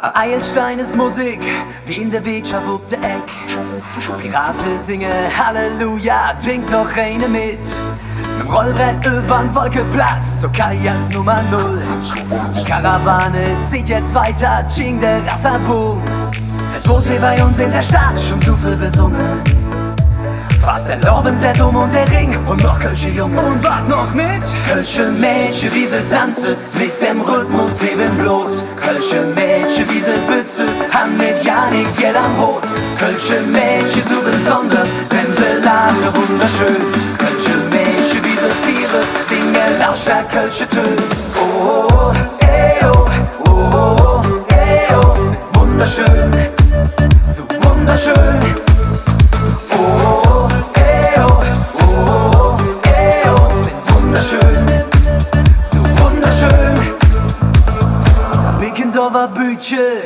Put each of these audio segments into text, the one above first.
Eilstein ist Musik, wie in der Wirtschaft Eck. Pirate singen Halleluja, trink doch eine mit. Mit'm Rollbrett übern Wolkeplatz, zur Kajas Nummer 0. Die Karawane zieht jetzt weiter, Ching der Rassaboom. Es wurde bei uns in der Stadt schon so viel besungen. Fast der Lorben, der Dom und der Ring und noch Kölsche Junge. Und wart noch mit? Kölsche Mädchen, wie sie tanzen, mit dem Rhythmus leben Blut. Kölsche Mädchen, wie sie Bütze, haben mit ja nix Geld am Hut. Kölsche Mädchen, so besonders, wenn sie lachen, wunderschön. Kölsche Mädchen, wie sie Viere, singen lautstark Kölsche Töne. Oh, oh, ey, oh, oh, oh, ey, oh, sind wunderschön, so wunderschön. Oh, ey, oh, oh, ey, oh, sind wunderschön, so wunderschön. Bickendorfer Bütche,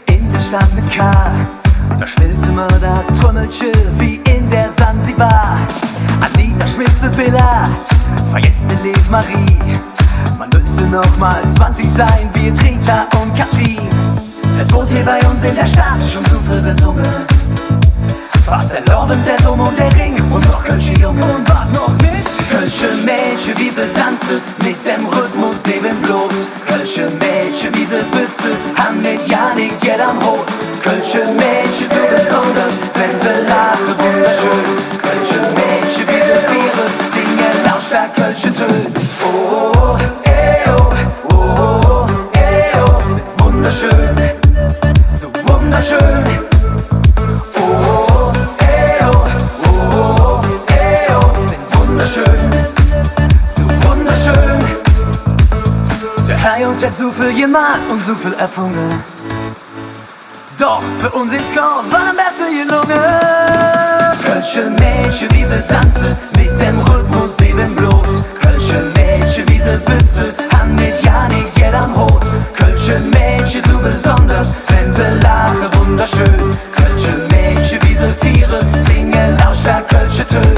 in der Stadt mit K. Da spielte man da Trommelche, wie in der Sansibar. Anita Schmitze-Billa, vergesst den Lev Marie. Man müsste noch mal 20 sein, wie Rita und Katrin. Es wurde hier bei uns in der Stadt schon so viel besungen. Fast der Lorben, der Dom und der Ring und noch Kölsche Junge. Und wart noch mit? Kölsche Mädchen, wie sie tanzen, mit dem Rhythmus neben Blut. Kölsche Mädchen, wie sie Bütze, haben mit ja nix Geld am Hut. Kölsche Mädchen, so besonders, wenn sie lachen, wunderschön. Kölsche Mädchen, wie sie Viere, singen lautstark Kölsche Töne. Oh, oh, ey, oh, oh, oh, ey, oh, sind wunderschön, so wunderschön. Wunderschön, so wunderschön. Der Herr und hat so viel gemacht und so viel erfunden. Doch für uns ist klar, war am besten gelungen. Kölsche Mädchen, wie sie tanzen, mit dem Rhythmus neben Blut. Kölsche Mädchen, wie sie Bütze, haben mit ja nix Geld am Hut. Kölsche Mädchen, so besonders, wenn sie lachen, wunderschön. Kölsche Mädchen, wie sie Viere, singen lautstark Kölsche Töne.